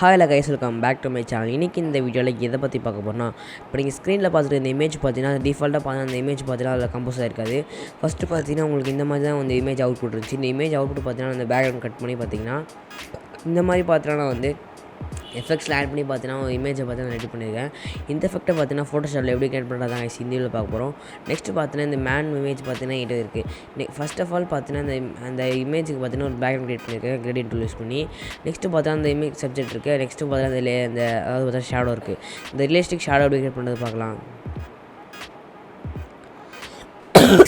Hi guys, welcome back to my channel. இன்றைக்கி இந்த வீடியோவில் எதை பற்றி பார்க்க போகிறோம்னா, இப்போ நீங்கள் ஸ்க்ரீனில் பார்த்துட்டு இந்த இமேஜ் பார்த்தீங்கன்னா டிஃபால்ட்டாக பார்த்தா அந்த இமேஜ் பார்த்தீங்கன்னா அதில் கம்போஸ் ஆகிருக்காது. ஃபஸ்ட்டு பார்த்தீங்கன்னா உங்களுக்கு இந்த மாதிரி தான் வந்து இமேஜ் அவுட்புட் இருந்துச்சு. இந்த இமேஜ் அவுட்புட் பார்த்தீங்கன்னா அந்த பேக்ரவுண்ட் கட் பண்ணி பார்த்தீங்கன்னா இந்த மாதிரி பார்த்தீங்கன்னா வந்து எஃபெக்ட்ஸில் ஆட் பண்ணி பார்த்தீங்கன்னா ஒரு இமேஜை பார்த்தீங்கன்னா ரெடி பண்ணியிருக்கேன். இந்த எஃபெக்ட்டை பார்த்தீங்கன்னா ஃபோட்டோஷாப்பில் எப்படி கிரியேட் பண்ணுறதாங்க ஹிந்தியில் பார்க்க போகிறோம். நெக்ஸ்ட்டு பார்த்தீங்கன்னா இந்த மேன் இமேஜ் பார்த்தீங்கன்னா என்கிட்ட இருக்குது. ஃபர்ஸ்ட் ஆஃப் ஆல் பார்த்தீங்கன்னா அந்த இமேஜுக்கு பார்த்தீங்கன்னா ஒரு பேக்ரவுண்ட் கிரியேட் பண்ணியிருக்கேன் கிரேடியன்ட் டூல் யூஸ் பண்ணி. நெக்ஸ்ட்டு பார்த்தா அந்த இமேஜ் சப்ஜெக்ட் இருக்குது. நெக்ஸ்ட்டு பார்த்தீங்கன்னா அந்த அதாவது பார்த்தா ஷேடோ இருக்குது. இந்த ரியலிஸ்டிக் ஷேடோ எப்படி கிரியேட் பண்ணுறது பார்க்கலாம்.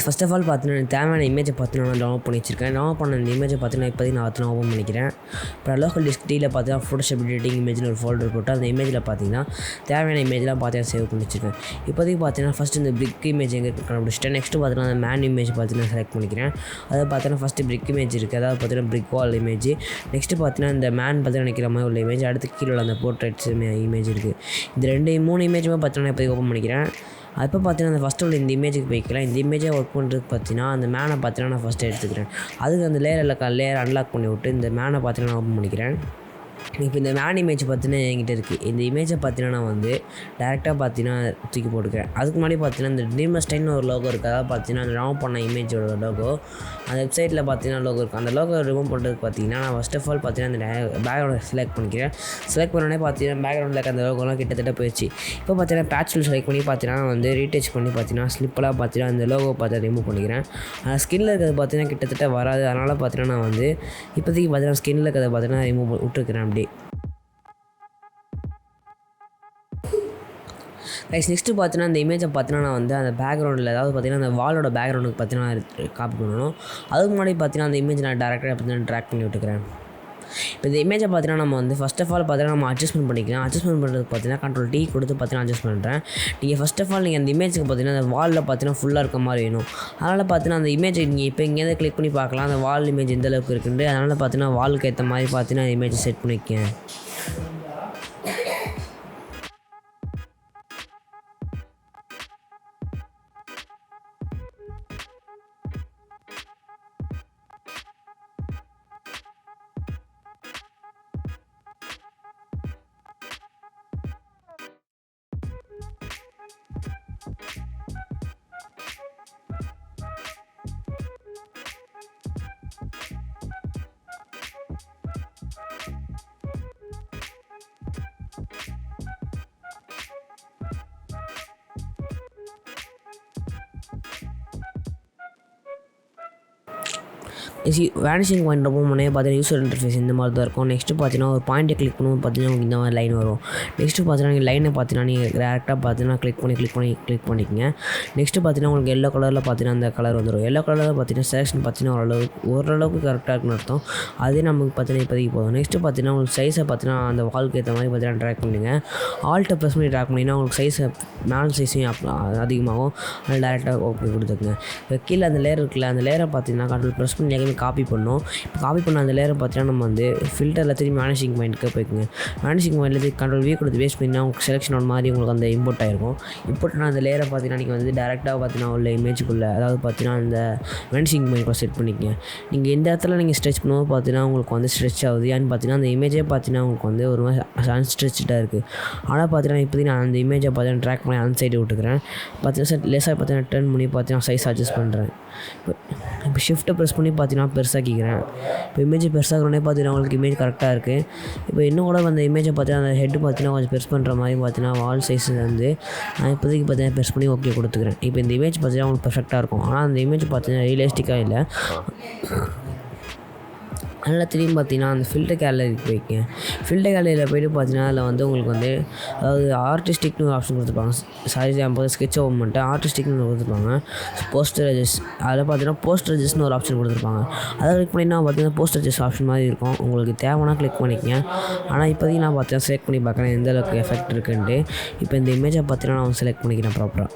ஃபர்ஸ்ட் ஆஃப் ஆல் பார்த்தீங்கன்னா எனக்கு தேவையான இமேஜை பார்த்தீங்கன்னா நான் டவுன்லோட் பண்ணி வச்சிருக்கேன். டவுன்லோட் பண்ண இந்த இமேஜை பார்த்தீங்கன்னா இப்போதைக்கு நான் ஓப்பன் பண்ணிக்கிறேன். இப்போ லோக்கல் டிஸ்க் டீயில் பார்த்தீங்கன்னா ஃபோட்டோஷாப் எடிட்டிங் இமேஜ்னு ஒரு ஃபோல்டர் போட்டு அந்த இமேஜில் பார்த்தீங்கன்னா தேவையான இமேஜ்லாம் பார்த்தீங்கன்னா சேவ் பண்ணி வச்சிருக்கேன். இப்போதைக்கு பார்த்தீங்கன்னா ஃபஸ்ட்டு இந்த பிரிக் இமேஜ் எங்கே கண்டுபிடிச்சிட்டேன். நெக்ஸ்ட்டு பார்த்தீங்கன்னா அந்த மேன் இமேஜ் பார்த்தீங்கன்னா செலக்ட் பண்ணிக்கிறேன். அதை பார்த்தீங்கன்னா ஃபஸ்ட்டு பிரிக் இமேஜ் இருக்குது, அதாவது பார்த்தீங்கன்னா பிரிக் வால் இமேஜ். நெக்ஸ்ட்டு பார்த்தீங்கன்னா இந்த மேன் பார்த்தீங்கன்னா நிற்கிற மாதிரி உள்ள இமேஜ். அடுத்து கீழே அந்த போர்ட்ரேட்ஸ் இமேஜ் இருக்குது. இந்த மூணு இமேஜுமே பார்த்தீங்கன்னா இப்போதைக்கு ஓப்பன் பண்ணிக்கிறேன். அப்போ பார்த்தீங்கன்னா அந்த ஃபஸ்ட்டு உள்ள இந்த இமேஜுக்கு போய்க்கலாம். இந்த இமேஜை ஒர்க் பண்ணுறதுக்கு பார்த்தீங்கன்னா அந்த மேனை பார்த்தீங்கன்னா நான் ஃபஸ்ட்டு எடுத்துக்கிறேன். அதுக்கு அந்த லேயர் அன்லாக் பண்ணி விட்டு இந்த மேனை பார்த்தீங்கன்னா நான் ஓப்பன் பண்ணிக்கிறேன். இப்போ இந்த மேன் இமேஜ் பார்த்தீங்கன்னா என்கிட்ட இருக்குது. இந்த இமேஜை பார்த்தீங்கன்னா நான் வந்து டேரெக்டாக பார்த்தீங்கன்னா தூக்கி போட்டுக்கிறேன். அதுக்கு முன்னாடி பார்த்தீங்கன்னா இந்த ட்ரீமஸ்டைன்னு ஒரு லோகோ இருக்குது. அதாவது பார்த்தீங்கன்னா அந்த ரிமூவ் பண்ண இமேஜோட லோகோ அந்த வெப்சைட்டில் பார்த்தீங்கன்னா லோகோ இருக்குது. அந்த லோகோ ரிமூவ் பண்ணுறதுக்கு பார்த்தீங்கன்னா நான் ஃபஸ்ட் ஆஃப் ஆல் பார்த்தீங்கன்னா அந்த பேக்ரவுண்டை செலக்ட் பண்ணிக்கிறேன். செலக்ட் பண்ணோடனே பார்த்தீங்கன்னா பேக்ரவுண்டில் இருக்க அந்த லோகோலாம் கிட்டத்தட்ட போயிடுச்சு. இப்போ பார்த்தீங்கன்னா பேட்சில் செலக்ட் பண்ணி பார்த்தீங்கன்னா வந்து ரீடச் பண்ணி பார்த்தீங்கன்னா ஸ்லிப்பெல்லாம் பார்த்தீங்கன்னா அந்த லோகோ பார்த்து ரிமூவ் பண்ணிக்கிறேன். அந்த ஸ்கின்னில் இருக்கிறது பார்த்தீங்கன்னா கிட்டத்தட்ட வராது. அதனால் பார்த்தீங்கன்னா நான் வந்து இப்போதைக்கு பார்த்தீங்கன்னா ஸ்கின்னில் இருக்கிறத பார்த்தீங்கன்னா ரிமூவ் விட்டுருக்கிறேன். அப்படி நெக்ஸ்ட்டு பார்த்தீங்கன்னா இந்த இமேஜை பார்த்தீங்கன்னா நான் வந்து அந்த பேக்ரவுண்டில் அதாவது பார்த்தீங்கன்னா அந்த வாலோட பேக்ரவுண்டுக்கு பார்த்தீங்கன்னா காப்பி பண்ணணும். அதுக்கு முன்னாடி பார்த்தீங்கன்னா அந்த இமேஜ் நான் டேரெக்டாக பார்த்தீங்கன்னா ட்ராக் பண்ணி விட்டுக்கிறேன். இப்போ இந்த இமேஜை பார்த்தீங்கன்னா நம்ம வந்து ஃபஸ்ட் ஆஃப் ஆல் பார்த்தீங்கன்னா நம்ம அட்ஜஸ்ட்மெண்ட் பண்ணிக்கலாம். அட்ஜஸ்ட்மெண்ட் பண்ணுறதுக்கு பார்த்தீங்கன்னா Ctrl+T கொடுத்து பார்த்தீங்கன்னா அட்ஜஸ்ட் பண்ணுறேன். நீங்கள் ஃபஸ்ட் ஆஃப் ஆல் நீங்கள் அந்த இமேஜுக்கு பார்த்தீங்கன்னா அந்த வாலில் பார்த்தீங்கன்னா ஃபுல்லாக இருக்க மாதிரி வேணும். அதனால் பார்த்தீங்கன்னா அந்த இமேஜை நீங்கள் இப்போ இங்கேருந்து கிளிக் பண்ணி பார்க்கலாம் அந்த வால் இமேஜ் எந்த அளவுக்கு இருக்குன்ட்டு. அதனால் பார்த்தீங்கன்னா வாலுக்கு ஏற்ற மாதிரி பார்த்தீங்கன்னா இமேஜை செட் பண்ணிக்கேன். வேனிஷிங் பாயிண்ட் ரொம்ப முன்னே பார்த்தீங்கன்னா யூசர் இன்டர்ஃபேஸ் இந்த மாதிரி தான் இருக்கும். நெக்ஸ்ட்டு பார்த்தீங்கன்னா ஒரு பாயிண்ட்டை கிளிக் பண்ணுவோம் பார்த்தீங்கன்னா உங்களுக்கு இந்த மாதிரி லைன் வரும். நெக்ஸ்ட்டு பார்த்தீங்கன்னா நீங்கள் லைனை பார்த்தீங்கன்னா நீங்கள் டேரெக்டாக பார்த்தீங்கன்னா கிளிக் பண்ணிக்கோங்க. நெக்ஸ்ட்டு பார்த்தீங்கன்னா உங்களுக்கு எல்லோ கலரில் பார்த்தீங்கன்னா அந்த கலர் வந்துடும். எல்லோ கலரில் பார்த்தீங்கன்னா செலெக்ஷன் பார்த்தீங்கன்னா ஓரளவுக்கு கரெக்டாக இருக்குன்னு அர்த்தம். அதே நமக்கு பார்த்தீங்கன்னா இப்போதைக்கு போதும். நெக்ஸ்ட்டு பார்த்தீங்கன்னா உங்களுக்கு சைஸை பார்த்தீங்கன்னா அந்த வால்க்கு ஏற்ற மாதிரி பார்த்தீங்கன்னா ட்ராக் பண்ணுங்கள். ஆல்ட்டை ப்ரெஸ் பண்ணி ட்ராக் பண்ணிங்கன்னா உங்களுக்கு சைஸை மேல் சைஸையும் அதிகமாகும். அதில் டேரெக்டாக ஓகே கொடுத்துக்குங்க. இப்போ கீழே அந்த லேயர் இருக்குல்ல, அந்த லேயரை பார்த்தீங்கன்னா Ctrl ப்ரெஸ் பண்ணி காப்பி பண்ணோம். இப்போ காப்பி பண்ண அந்த லேயரை பார்த்தீங்கன்னா நம்ம வந்து ஃபில்டரில் திரும்பி வேனிஷிங் பாயிண்ட்க்கு போய்க்குங்க. வேனிஷிங் பாயிண்ட்லேருந்து Ctrl+V கொடுத்து வேஸ்ட் பண்ணினா உங்களுக்கு செலெக்ஷன் ஒன் மாதிரி உங்களுக்கு அந்த இம்போர்ட் ஆகிருக்கும். இம்போர்ட்னா அந்த லேயரை பார்த்தீங்கன்னா நீங்கள் வந்து டேரெக்டாக பார்த்தீங்கன்னா உள்ள இமேஜுக்குள்ளே அதாவது பார்த்தீங்கன்னா அந்த வேனிஷிங் பாயிண்ட் செட் பண்ணிக்கங்க. நீங்கள் எந்த இடத்துல நீங்கள் ஸ்ட்ரெச் பண்ணுவோம் பார்த்தீங்கன்னா உங்களுக்கு வந்து ஸ்ட்ரெச் ஆகுது. ஏன்னு பார்த்தீங்கன்னா அந்த இமேஜே பார்த்தீங்கன்னா உங்களுக்கு வந்து ஒரு மாதிரி அன்ஸ்ட்ரெச்சாக இருக்குது. ஆனால் பார்த்தீங்கன்னா இப்போதைக்கு நான் அந்த இமேஜை பார்த்தீங்கன்னா ட்ராக் பண்ணி அந்த சைடு விட்டுக்கிறேன். பார்த்தீங்கன்னா லேசாக பார்த்தீங்கன்னா டர்ன் பண்ணி பார்த்தீங்கன்னா சைஸ் அட்ஜஸ்ட் பண்ணுறேன். இப்போ ஷிஃப்ட்டை ப்ரெஸ் பண்ணி பார்த்தீங்கன்னா பெருசாக்கிக்கிறேன். இப்போ இமேஜ் பெருசாகிறோன்னே பார்த்தீங்கன்னா உங்களுக்கு இமேஜ் கரெக்டாக இருக்குது. இப்போ இன்னும் கூட அந்த இமேஜை பார்த்தீங்கன்னா அந்த ஹெட்டு பார்த்தீங்கன்னா கொஞ்சம் பெருசு பண்ணுற மாதிரி பார்த்தீங்கன்னா வால் சைஸ் வந்து நான் இப்போதைக்கு பார்த்தீங்கன்னா பெருசு பண்ணி ஓகே கொடுத்துக்கிறேன். இப்போ இந்த இமேஜ் பார்த்தீங்கன்னா உங்களுக்கு பெர்ஃபெக்டாக இருக்கும். ஆனால் அந்த இமேஜ் பார்த்தீங்கன்னா ரியலிஸ்டிக்காக இல்லை. அதனால் திரும்பி பார்த்தீங்கன்னா அந்த ஃபில்டர் கேலரிக்கு போய்க்கேன். ஃபில்டர் கேலரியில் போய்ட்டு பார்த்தீங்கன்னா அதில் வந்து உங்களுக்கு வந்து அதாவது ஆர்டிஸ்டிக்னு ஒரு ஆப்ஷன் கொடுத்துருப்பாங்க. அப்போ ஸ்கெட்ச் ஓப்பன் பண்ணிட்டு ஆர்டிஸ்டிக்னு கொடுத்துருப்பாங்க. போஸ்டரேஜஸ் அதில் பார்த்தீங்கன்னா போஸ்டரேஜஸ்னு ஒரு ஆப்ஷன் கொடுத்துருப்பாங்க. அதை கிளிக் பண்ணினா பார்த்தீங்கன்னா போஸ்டரேஜஸ் ஆப்ஷன் மாதிரி இருக்கும். உங்களுக்கு தேவைன்னா கிளிக் பண்ணிக்கங்க. ஆனால் இப்போதைக்கு நான் பார்த்தீங்கன்னா செலக்ட் பண்ணி பார்க்குறேன் எந்த அளவுக்கு எஃபெக்ட் இருக்குன்ட்டு. இப்போ இந்த இமேஜை பார்த்தீங்கன்னா நான் செலக்ட் பண்ணிக்கிறேன் ப்ராப்பராக.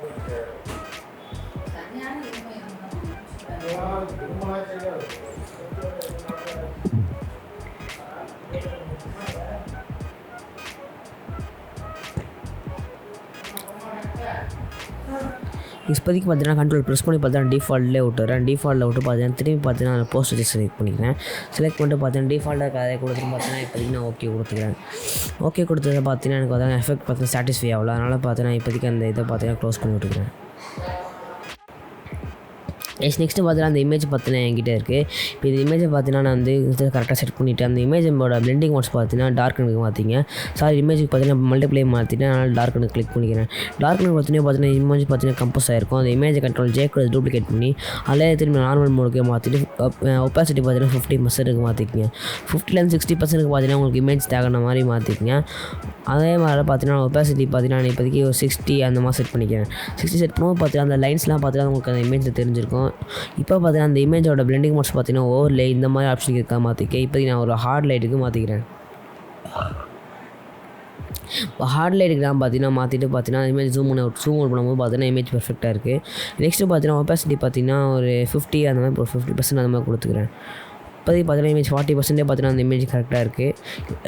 இப்போதைக்கு பார்த்தீங்கன்னா கண்ட்ரோல் ப்ரெஸ் பண்ணி பார்த்தீங்கன்னா டிஃபால்ட்லேயே விட்டுறேன். டிஃபால்ட்டில் விட்டு பார்த்தீங்கன்னா திரும்பி பார்த்தீங்கன்னா போஸ்ட் வச்சு செலக்ட் பண்ணிக்கிறேன். செலக்ட் பண்ணிட்டு பார்த்தீங்கன்னா டிஃபால்ட்டாக அதை கொடுத்துட்டு பார்த்தீங்கன்னா இப்போதைக்கு நான் ஓகே கொடுத்துக்கிறேன். ஓகே கொடுத்ததை பார்த்தீங்கன்னா எனக்கு பார்த்தீங்கன்னா எஃபெக்ட் பார்த்தீங்கன்னா சாட்டிஸ்ஃபை ஆகல. அதனால் பார்த்தீங்கன்னா இப்போதைக்கு அந்த இதை பார்த்தீங்கன்னா க்ளோஸ் பண்ணி விட்டுக்கிறேன். நெக்ஸ்ட்டு பார்த்தீங்கன்னா அந்த இமேஜ் பார்த்தீங்கன்னா என்கிட்ட இருக்குது. இப்போ இந்த இமேஜை பார்த்தீங்கன்னா நான் வந்து கரெக்டாக செட் பண்ணிவிட்டு அந்த இமேஜோட பிளெண்டிங் மோட்ஸ் பார்த்தீங்கன்னா டார்க்கனுக்கு மாற்றிங்க. இமேஜுக்கு பார்த்தீங்கன்னா மல்டிப்ளை மாற்றிட்டு அதனால் டார்க்கனுக்கு கிளிக் பண்ணிக்கிறேன். டார்க்கனுக்கு பார்த்தீங்கன்னா இமேஜ் பார்த்தீங்கன்னா கம்போஸ் ஆகிருக்கும். அந்த இமேஜை கண்ட்ரோல் ஜே கூட டூப்ளிகேட் பண்ணி அதில் திரும்பி நார்மல் மோடுக்கே மாற்றிட்டு ஒப்பாசிட்டி பார்த்தீங்கன்னா 50% மாற்றிக்கிங்க. 50-60% பார்த்தீங்கன்னா உங்களுக்கு இமேஜ் தேவையான மாதிரி மாற்றிக்கிங்க. அதே மாதிரி பார்த்தீங்கன்னா ஒப்பாசிட்டி பார்த்தீங்கன்னா இப்போதைக்கு ஒரு 60 அந்த மாதிரி செட் பண்ணிக்கிறேன். 60 செட் பண்ணும்போது பார்த்தீங்கன்னா அந்த லைன்ஸ்லாம் பார்த்தீங்கன்னா உங்களுக்கு அந்த இமேஜில் தெரிஞ்சிருக்கும். இப்போ பார்த்தீங்கன்னா அந்த இமேஜோட பிளெண்டிங் மோட்ஸ் பார்த்தீங்கன்னா ஓவர்லே இந்த மாதிரி ஆப்ஷன் இருக்கா மாற்றிக்க. இப்போதைக்கு நான் ஒரு ஹார்ட் லைட்டுக்கு மாற்றிக்கிறேன். இப்போ ஹார்ட் லைட்டுக்கு நான் பார்த்தீங்கன்னா மாற்றிட்டு பார்த்தீங்கன்னா இமேஜ் ஜூம் அவுட் பண்ணும்போது பார்த்தீங்கன்னா இமேஜ் பர்ஃபெக்டாக இருக்குது. நெக்ஸ்ட்டு பார்த்தீங்கன்னா ஒப்பாசிட்டி பார்த்தீங்கன்னா ஒரு 50 அந்த மாதிரி ஒரு 50% அந்த மாதிரி கொடுத்துக்கிறேன். இப்போதைக்கு பார்த்தீங்கன்னா இமேஜ் 40% பார்த்தீங்கன்னா அந்த இமேஜ் கரெக்டாக இருக்குது.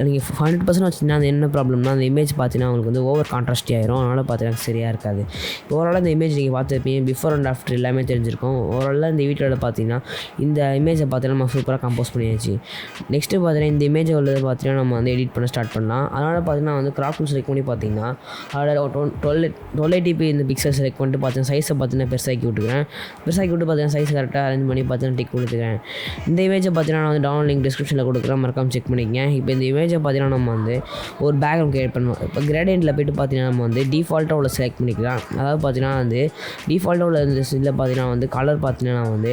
நீங்கள் 100% வச்சிங்கன்னா அது என்ன ப்ராப்ளம்னா அந்த இமேஜ் பார்த்தீங்கன்னா உங்களுக்கு வந்து ஓவர் கான்ட்ராஸ்டி ஆயிரும். அதனால் பார்த்தீங்கன்னா சரியாக இருக்காது. ஓவராலாக இந்த இமேஜ் நீங்கள் பார்த்துருப்பீங்க, பிஃபோர் அண்ட் ஆஃப்டர் எல்லாமே தெரிஞ்சிருக்கும். ஓவராலாக இந்த வீடியோவில் பார்த்தீங்கன்னா இந்த இமேஜை பார்த்தீங்கன்னா நம்ம சூப்பராக கம்போஸ் பண்ணியாச்சு. நெக்ஸ்ட்டு பார்த்தீங்கன்னா இந்த இமேஜை உள்ளது பார்த்தீங்கன்னா நம்ம வந்து எடிட் பண்ண ஸ்டார்ட் பண்ணலாம். அதனால் பார்த்தீங்கன்னா வந்து கிராப் டூல் செலக்ட் பண்ணி பார்த்தீங்கன்னா அதில் 1280p இந்த பிக்சல் செலக்ட் பண்ணிட்டு பார்த்தீங்கன்னா சைஸை பார்த்தீங்கன்னா பெருசாக்கி விட்டுக்கிறேன். பெருசாக்கி விட்டு பார்த்தீங்கன்னா சைஸ் கரெக்டாக அரேஞ்ச் பண்ணி பார்த்தீங்கன்னா டிக் கொடுத்துக்கிறேன். இந்த இமேஜை பார்த்தீங்கன்னா நான் வந்து டவுன்லோட் லிங்க் டிஸ்கிரிப்ஷனில் கொடுக்குறேன், மறக்காம செக் பண்ணிக்கங்க. இப்போ இந்த இமேஜை பார்த்தீங்கன்னா நம்ம வந்து ஒரு பேக்ரவுண்ட் கிரியேட் பண்ணுவோம். இப்போ கிரேடியண்ட்டில் போய்ட்டு பார்த்தீங்கன்னா நம்ம வந்து டிஃபால்ட்டாக உள்ள செலக்ட் பண்ணிக்கலாம். அதாவது பார்த்தீங்கன்னா வந்து டிஃபால்ட்டாக உள்ள இந்த இதில் பார்த்தீங்கன்னா வந்து கலர் பார்த்தீங்கன்னா வந்து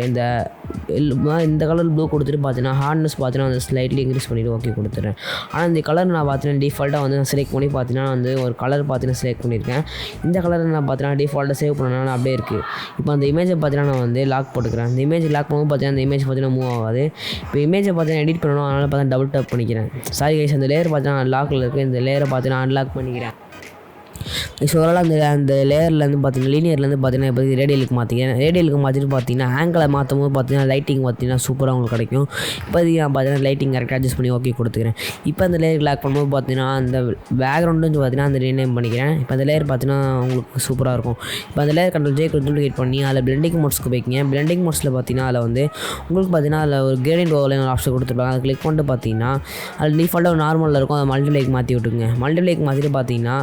இந்த கலர் ப்ளூ கொடுத்துட்டு பார்த்தீங்கன்னா ஹார்ட்னஸ் பார்த்தீங்கன்னா வந்து ஸ்லைட்லி இன்க்ரீஸ் பண்ணிவிட்டு ஓகே கொடுத்துட்றேன். ஆனால் இந்த கலர் நான் பார்த்தீங்கன்னா டிஃபால்ட்டாக வந்து நான் செலக்ட் பண்ணி பார்த்தீங்கன்னா வந்து ஒரு கலர் பார்த்தீங்கன்னா செலக்ட் பண்ணியிருக்கேன். இந்த கலர் நான் பார்த்தீங்கன்னா டிஃபால்ட்டாக சேவ் பண்ணனால அப்படியே இருக்குது. இப்போ அந்த இமேஜை பார்த்தீங்கன்னா நான் வந்து லாக் போட்டுக்கிறேன். இந்த இமேஜ் லாக் பண்ணும்போது பார்த்தீங்கன்னா அந்த இமேஜ் பார்த்தீங்கன்னா மூவ் ஆகாது. இப்போ இமேஜை பார்த்தீங்கன்னா எடிட் பண்ணணும், அதனால் பார்த்தீங்கன்னா டபுள் டேப் பண்ணிக்கிறேன். கைஸ், அந்த லேயர் பார்த்தீங்கன்னா லாக்கில் இருக்குது. இந்த லேயரை பார்த்தீங்கன்னா அன்லாக் பண்ணிக்கிறேன். ஓவரால் அந்த லேயர்லேருந்து பார்த்தீங்கன்னா லீனியர்லேருந்து பார்த்தீங்கன்னா இப்போ ரேடியலுக்கு மாற்றிக்கிறேன். ரேடியலுக்கு மாற்றிட்டு பார்த்தீங்கன்னா ஆங்கிளை மாற்றும் போது பார்த்தீங்கன்னா லைட்டிங் பார்த்தீங்கன்னா சூப்பராக உங்களுக்கு கிடைக்கும். இப்போதைக்கு நான் பார்த்தீங்கன்னா லைட்டிங் கரெக்டாக அட்ஜஸ்ட் பண்ணி ஓகே கொடுத்துக்கிறேன். இப்போ அந்த லேயர் லாக் பண்ணும்போது பார்த்தீங்கன்னா அந்த பேக்ரவுண்டு பார்த்தீங்கன்னா அந்த ரீநேம் பண்ணிக்கிறேன். இப்போ அந்த லேயர் பார்த்தீங்கன்னா உங்களுக்கு சூப்பராக இருக்கும். இப்போ அந்த லேயர் கண்ட்ரோல் ஜே டூப்ளிகேட் பண்ணி அதில் பிளெண்டிங் மோட்ஸ்க்கு போய்க்கிங்க. பிளெண்டிங் மோட்ஸில் பார்த்தீங்கன்னா அதில் வந்து உங்களுக்கு பார்த்தீங்கன்னா அதில் ஒரு கிரேடியன்ட் ஓவர்லே ஒரு ஆப்ஷன் கொடுத்துருப்பாங்க. அதை கிளிக் பண்ணிட்டு பார்த்தீங்கன்னா அதில் டிஃபால்ட்டாக ஒரு நார்மலில் இருக்கும், அதை மல்டிப்ளைக்கு மாற்றி விட்டுருங்க. மல்டிப்ளைக்கு மாற்றிட்டு பார்த்தீங்கன்னா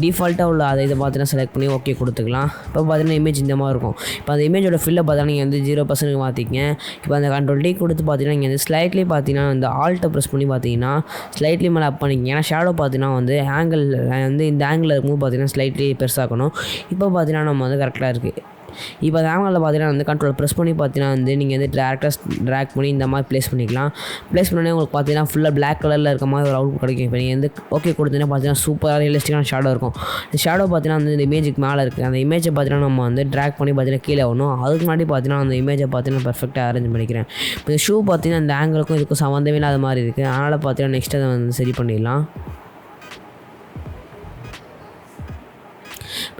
டிஃபால்ட்டாக உள்ள அதை இதை பார்த்தீங்கன்னா செலக்ட் பண்ணி ஓகே கொடுத்துக்கலாம். இப்போ பார்த்தீங்கன்னா இமேஜ் இந்த மாதிரி இருக்கும். இப்போ அந்த இமேஜோட ஃபில்லை பார்த்தீங்கன்னா நீங்கள் வந்து 0% மாற்றிக்கங்க. இப்போ அந்த கண்ட்ரோல் டி கொடுத்து பார்த்தீங்கன்னா நீங்கள் வந்து ஸ்லைட்லி பார்த்தீங்கன்னா இந்த ஆல்ட்டை ப்ரெஸ் பண்ணி பார்த்தீங்கன்னா ஸ்லைட்லி மேலே அப் பண்ணிக்கங்க. ஏன்னா ஷேடோ பார்த்தீங்கன்னா வந்து ஆங்கிள் வந்து இந்த ஆங்கிளில் இருக்கும்போது பார்த்தீங்கன்னா ஸ்லைட்லி பெருசாக்கணும். இப்போ பார்த்தீங்கன்னா நம்ம வந்து கரெக்டாக இருக்குது. இப்போ அந்த ஆங்கிளில் பார்த்தீங்கன்னா வந்து கண்ட்ரோல் ப்ரெஸ் பண்ணி பார்த்தீங்கன்னா வந்து நீங்கள் வந்து ட்ராக் பண்ணி இந்த மாதிரி ப்ளேஸ் பண்ணிக்கலாம். ப்ளேஸ் பண்ணோடனே உங்களுக்கு பார்த்தீங்கன்னா ஃபுல்லாக பிளாக் கலரில் இருக்க மாதிரி ஒரு அவுட் கிடைக்கும். இப்போ நீங்கள் வந்து ஓகே கொடுத்தீங்கன்னா பார்த்தீங்கன்னா சூப்பராக ரியலிஸ்டிக்கான ஷேடோ இருக்கும். இந்த ஷேடோ பார்த்தீங்கன்னா வந்து இந்த இமேஜுக்கு மேலே இருக்குது. அந்த இமேஜை பார்த்தீங்கன்னா நம்ம வந்து ட்ராக் பண்ணி பார்த்தீங்கன்னா கீழே வரணும். அதுக்கு முன்னாடி பார்த்தீங்கன்னா அந்த இமேஜை பார்த்தீங்கன்னா பர்ஃபெக்டாக அரேஞ்ச் பண்ணிக்கிறேன். இப்போ இந்த ஷூ பார்த்தீங்கன்னா இந்த ஆங்கிளுக்கும் இதுக்கும் சம்மந்தமே இல்லாத மாதிரி இருக்குது. அதனால் பார்த்தீங்கன்னா நெக்ஸ்ட் அதை வந்து சரி பண்ணிடலாம்.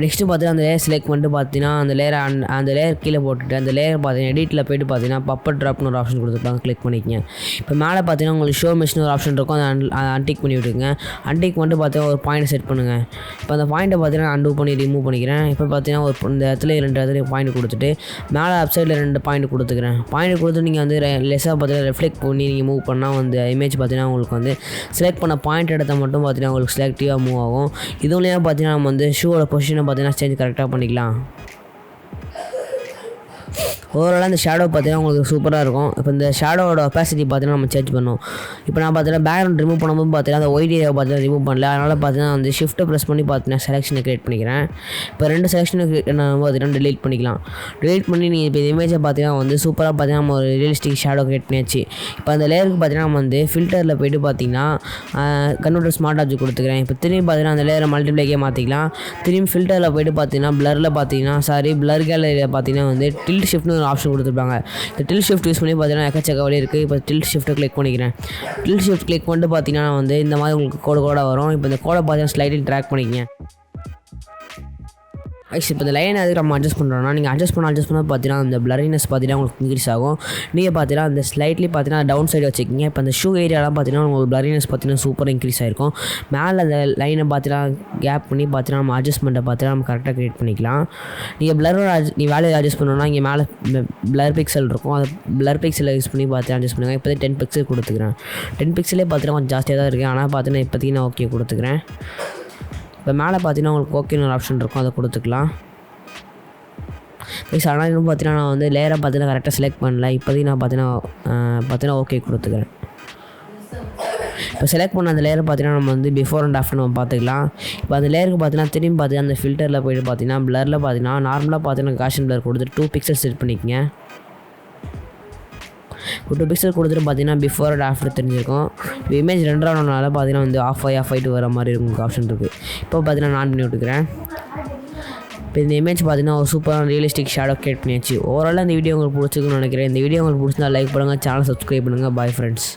நெக்ஸ்ட்டு பார்த்தீங்கன்னா அந்த லேயர் செலக்ட் பண்ணிட்டு பார்த்தீங்கன்னா அந்த லேயர் கீழே போட்டுட்டு அந்த லேயர் பார்த்தீங்கன்னா எடிட்டில் போய்ட்டு பார்த்தீங்கன்னா பப்பர் ட்ராப்னு ஒரு ஆப்ஷன் கொடுத்துருப்பாங்க, கிளிக் பண்ணிக்கங்க. இப்போ மேலே பார்த்தீங்கன்னா உங்களுக்கு ஷோ மெஷின் ஒரு ஆப்ஷன் இருக்கும், அதை அன்டிக் பண்ணி விட்டுருங்க. அன்டிக் பண்ணிட்டு பார்த்தீங்கன்னா ஒரு பாயிண்ட் செட் பண்ணுங்கள். இப்போ அந்த பாயிண்ட்டை பார்த்தீங்கன்னா அன்டூ பண்ணி ரிமூவ் பண்ணிக்கிறேன். இப்போ பார்த்தீங்கன்னா இந்த இடத்துல 2 இடத்துல பாயிண்ட் கொடுத்துட்டு மேலே அப்சைடில் 2 பாயிண்ட் கொடுத்துக்கிறேன். பாயிண்ட் கொடுத்து நீங்கள் வந்து லெஸ்ஸாக பார்த்தீங்கன்னா ரெஃப்ளெக்ட் பண்ணி நீங்கள் மூவ் பண்ணால் வந்து இமேஜ் பார்த்தீங்கன்னா உங்களுக்கு வந்து செலக்ட் பண்ண பாயிண்ட் இடத்த மட்டும் பார்த்தீங்கன்னா உங்களுக்கு செலக்டிவாக மூவ் ஆகும். இதுலேயே பார்த்தீங்கன்னா நம்ம வந்து ஷூவோட பொசிஷனை பார்த்தீங்கன்னா சேஞ்ச் கரெக்டாக பண்ணிக்கலாம். ஓவராலாக இந்த ஷேடோ பார்த்தீங்கன்னா உங்களுக்கு சூப்பராக இருக்கும். இப்போ இந்த ஷேடோவோட ஒப்பாசிட்டி பார்த்தீங்கன்னா நம்ம சேஞ்ச் பண்ணோம். இப்போ நான் பார்த்தீங்கன்னா பேக்ரவுண்ட் ரிமூவ் பண்ணும்போது பார்த்தீங்கன்னா அந்த ஒயிட் ஏரியாவை பார்த்தீங்கன்னா ரிமூவ் பண்ணல. அதனால் பார்த்தீங்கன்னா வந்து ஷிஃப்ட்டை ப்ரெஸ் பண்ணி பார்த்தீங்கன்னா செலெக்ஷனை கிரியேட் பண்ணிக்கிறேன். இப்போ 2 செலெக்ஷனை பார்த்தீங்கன்னா டிலீட் பண்ணிக்கலாம். டிலீட் பண்ணி நீங்கள் இப்போ இமேஜை பார்த்தீங்கன்னா வந்து சூப்பராக பார்த்தீங்கன்னா நம்ம ஒரு ரியலிஸ்டிக் ஷேடோ கிரியேட் பண்ணியாச்சு. இப்போ அந்த லேயருக்கு பார்த்தீங்கன்னா நம்ம வந்து ஃபில்டரில் போய்ட்டு பார்த்தீங்கன்னா கன்வெர்ட் ஸ்மார்ட் ஆப்ஜெக்ட் கொடுத்துக்கிறேன். இப்போ திரும்பி பார்த்தீங்கன்னா அந்த லேயரை மல்டிப்ளைக்கே மாற்றிக்கலாம். திரும்பி ஃபில்டரில் போய்ட்டு பார்த்தீங்கன்னா பிளரில் பார்த்தீங்கன்னா பிளர் கேலரியில் பார்த்தீங்கன்னா வந்து டில்ட் ஷிஃப்ட்னு ஒரு ஆப்ஷன் கொடுத்துருப்பாங்க. இந்த டில்ட் ஷிஃப்ட் யூஸ் பண்ணி பார்த்தீங்கன்னா எக்கச்சக்க வழி இருக்குது. இப்போ டில்ட் ஷிஃப்ட்டை கிளிக் பண்ணிக்கிறேன். டில்ட் ஷிஃப்ட் கிளிக் பண்ணிட்டு பார்த்தீங்கன்னா வந்து இந்த மாதிரி உங்களுக்கு கோடாக வரும். இப்போ இந்த கோடை பார்த்தீங்கன்னா ஸ்லைடில் ட்ராக் பண்ணிக்கங்க. கைஸ் இப்போ இந்த லைன் அதுக்கு நம்ம அட்ஜஸ்ட் பண்ணுறோம்னா நீங்கள் அட்ஜஸ்ட் பண்ண பார்த்தீங்கன்னா அந்த பிளரினஸ் பார்த்தீங்கன்னா உங்களுக்கு இன்க்ரீஸ் ஆகும். நீங்கள் பார்த்தீங்கன்னா அந்த ஸ்லைட்லி பார்த்தீங்கன்னா டவுன் சைடு வச்சுக்கிங்க. இப்போ அந்த ஷூ ஏரியாலாம் பார்த்தீங்கன்னா உங்களுக்கு பிளரினஸ் பார்த்தீங்கன்னா சூப்பராக இன்க்ரீஸ் ஆகிருக்கும். மேலே அந்த லைனை பார்த்தீங்கன்னா கேப் பண்ணி பார்த்தீங்கன்னா நம்ம அட்ஜஸ்ட்மெண்ட்டை பார்த்தீங்கன்னா நம்ம கரெக்டாக க்ரியேட் பண்ணிக்கலாம். நீங்கள் பிளரோட நீ வேலையை அட்ஜஸ்ட் பண்ணணும்னா இங்கே மேலே பிளர் பிக்சல் இருக்கும். அதை பிளர் பிக்சலை யூஸ் பண்ணி பார்த்தீங்கன்னா அட்ஜஸ்ட் பண்ணுங்கள். இப்போதைக்கு 10 பிக்சல் கொடுத்துக்கிறேன். 10 பிக்சலே பார்த்தீங்கன்னா கொஞ்சம் ஜாஸ்தியாக தான் இருக்குது. ஆனால் பார்த்தீங்கன்னா இப்போதைக்கு நான் ஓகே கொடுத்துக்கிறேன். இப்போ மேலே பார்த்தீங்கன்னா உங்களுக்கு ஓகேன்னு ஒரு ஆப்ஷன் இருக்கும், அதை கொடுத்துக்கலாம். ப்ளீஸ் ஆனால் இன்னும் பார்த்தீங்கன்னா நான் வந்து லேயரை பார்த்தீங்கன்னா கரெக்டாக செலக்ட் பண்ணல. இப்போதைக்கு நான் பார்த்தீங்கன்னா ஓகே கொடுத்துக்கிறேன். இப்போ செலக்ட் பண்ண அந்த லேயரை பார்த்தீங்கன்னா நம்ம வந்து பிஃபோர் அண்ட் ஆஃப்டர் நம்ம பார்த்துக்கலாம். இப்போ அந்த லேயருக்கு பார்த்தீங்கன்னா திரும்பி பார்த்தீங்கன்னா அந்த ஃபில்டரில் போய்ட்டு பார்த்தீங்கன்னா பிளரில் பார்த்தீங்கன்னா நார்மலாக பார்த்தீங்கன்னா காஷன் பிளர் கொடுத்துட்டு 2 பிக்சல் செட் பண்ணிக்கங்க. 2 பிக்சல் கொடுத்துட்டு பார்த்தீங்கன்னா பிஃபோர் அண்ட் ஆஃப்டர் தெரிஞ்சிருக்கும். இப்போ இமேஜ் ரெண்டாவதுனால பார்த்தீங்கன்னா வந்து ஆஃப் ஆகிட்டு வர மாதிரி இருக்கும் ஆப்ஷன் இருக்குது. இப்போ பார்த்தீங்கன்னா நான் பண்ணி விட்டுக்கிறேன். இப்போ இந்த இமேஜ் பார்த்தீங்கன்னா ஒரு சூப்பரான ரியலிஸ்டிக் ஷேடோ கிரியேட் பண்ணியாச்சு. ஓவரால் இந்த வீடியோ உங்களுக்கு பிடிச்சிருக்குன்னு நினைக்கிறேன். இந்த வீடியோ உங்களுக்கு பிடிச்சிருந்தா லைக் பண்ணுங்கள், சேனல் சப்ஸ்கிரைப் பண்ணுங்கள். Bye friends.